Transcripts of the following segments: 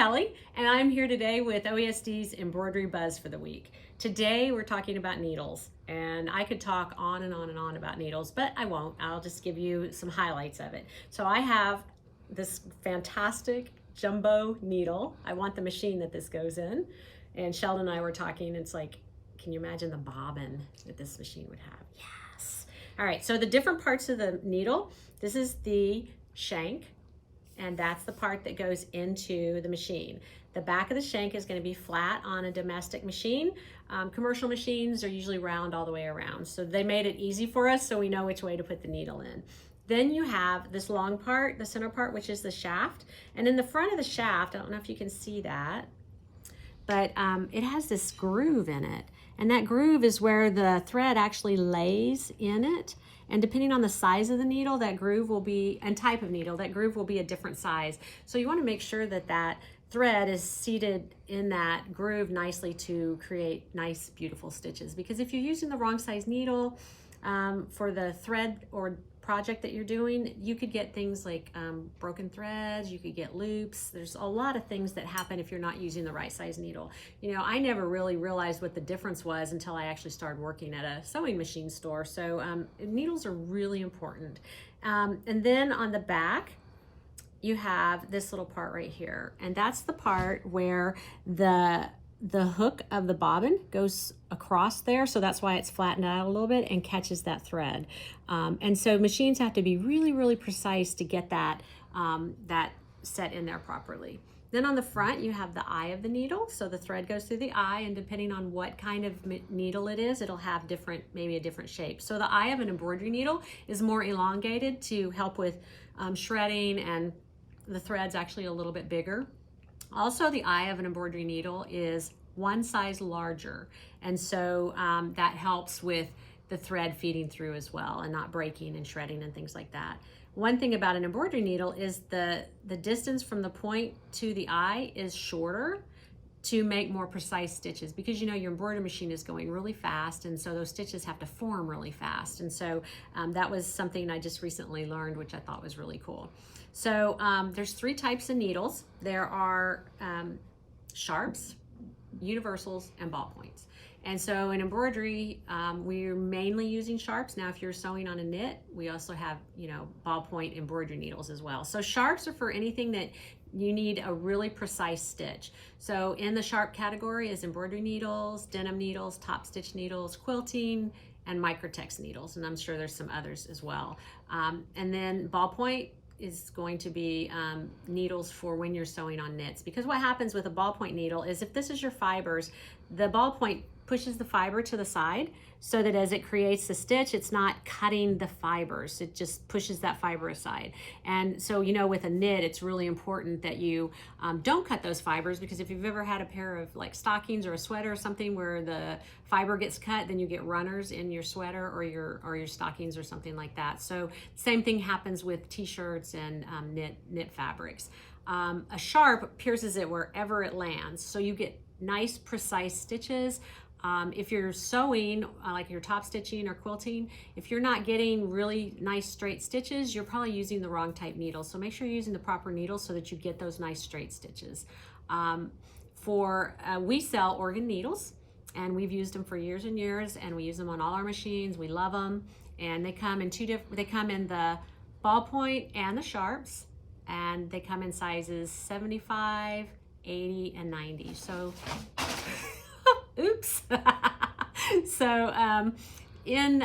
Kelly, and I'm here today with OESD's Embroidery Buzz for the week. Today we're talking about needles, and I could talk on and on and on about needles, but I won't. I'll just give you some highlights of it. So I have this fantastic jumbo needle. I want the machine that this goes in, and Sheldon and I were talking. It's like, can you imagine the bobbin that this machine would have? Yes. All right, so the different parts of the needle. This is the shank, and that's the part that goes into the machine. The back of the shank is going to be flat on a domestic machine. Commercial machines are usually round all the way around. So they made it easy for us so we know which way to put the needle in. Then you have this long part, the center part, which is the shaft. And in the front of the shaft, I don't know if you can see that, but it has this groove in it. And that groove is where the thread actually lays in it. And depending on the size of the needle, that groove will be, and type of needle, that groove will be a different size. So you want to make sure that that thread is seated in that groove nicely to create nice, beautiful stitches. Because if you're using the wrong size needle for the thread or project that you're doing, you could get things like broken threads, you could get loops. There's a lot of things that happen if you're not using the right size needle. You know, I never really realized what the difference was until I actually started working at a sewing machine store. So needles are really important. And then on the back, you have this little part right here, and that's the part where the hook of the bobbin goes across there, so that's why it's flattened out a little bit and catches that thread. And so machines have to be really, really precise to get that, that set in there properly. Then on the front, you have the eye of the needle. So the thread goes through the eye, and depending on what kind of needle it is, it'll have different, maybe a different shape. So the eye of an embroidery needle is more elongated to help with shredding, and the thread's actually a little bit bigger. Also, the eye of an embroidery needle is one size larger, and so that helps with the thread feeding through as well and not breaking and shredding and things like that. One thing about an embroidery needle is the distance from the point to the eye is shorter to make more precise stitches, because you know your embroidery machine is going really fast, and so those stitches have to form really fast. And so that was something I just recently learned, which I thought was really cool. So there's three types of needles. There are sharps, universals, and ballpoints. And so in embroidery, we're mainly using sharps. Now, if you're sewing on a knit, we also have, you know, ballpoint embroidery needles as well. So sharps are for anything that you need a really precise stitch. So in the sharp category is embroidery needles, denim needles, top stitch needles, quilting, and microtex needles. And I'm sure there's some others as well. And then ballpoint is going to be needles for when you're sewing on knits. Because what happens with a ballpoint needle is, if this is your fibers, the ballpoint pushes the fiber to the side so that as it creates the stitch, it's not cutting the fibers. It just pushes that fiber aside. And so, you know, with a knit, it's really important that you don't cut those fibers, because if you've ever had a pair of like stockings or a sweater or something where the fiber gets cut, then you get runners in your sweater or your stockings or something like that. So same thing happens with t-shirts and knit fabrics. A sharp pierces it wherever it lands, so you get nice precise stitches. If you're sewing, like you're top stitching or quilting, if you're not getting really nice straight stitches, you're probably using the wrong type needle. So make sure you're using the proper needle so that you get those nice straight stitches. We sell organ needles, and we've used them for years and years, and we use them on all our machines. We love them, and they come in they come in the ballpoint and the sharps, and they come in sizes 75, 80, and 90. So oops. So in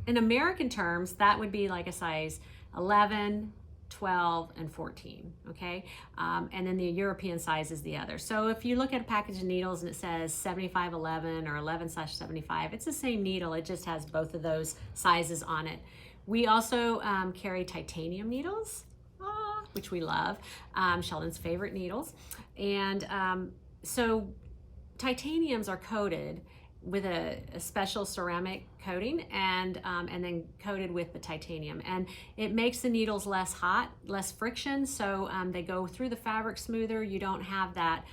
American terms, that would be like a size 11, 12, and 14, okay? And then the European size is the other. So if you look at a package of needles and it says 7511 or 11/75, it's the same needle, it just has both of those sizes on it. We also carry titanium needles, which we love, Sheldon's favorite needles. And so titaniums are coated with a special ceramic coating, and then coated with the titanium, and it makes the needles less hot, less friction, so they go through the fabric smoother. You don't have that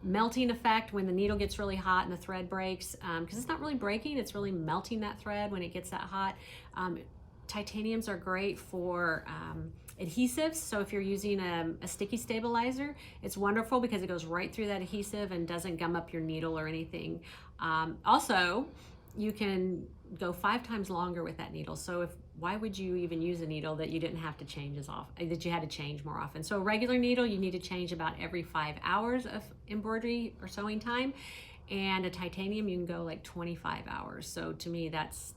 melting effect when the needle gets really hot and the thread breaks, because it's not really breaking, it's really melting that thread when it gets that hot. Titaniums are great for adhesives. So if you're using a sticky stabilizer, it's wonderful because it goes right through that adhesive and doesn't gum up your needle or anything. Also, you can go 5 times longer with that needle. So why would you even use a needle that you didn't have to change as often, that you had to change more often? So a regular needle, you need to change about every 5 hours of embroidery or sewing time. And a titanium, you can go like 25 hours. So to me, that's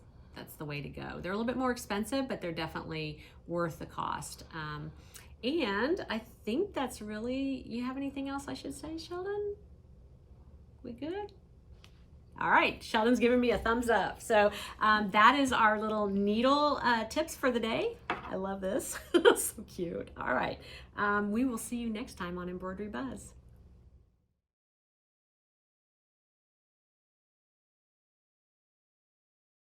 the way to go. They're a little bit more expensive, but they're definitely worth the cost. And I think that's really, you have anything else I should say, Sheldon? We good? All right, Sheldon's giving me a thumbs up. So that is our little needle tips for the day. I love this. So cute. All right, we will see you next time on Embroidery Buzz.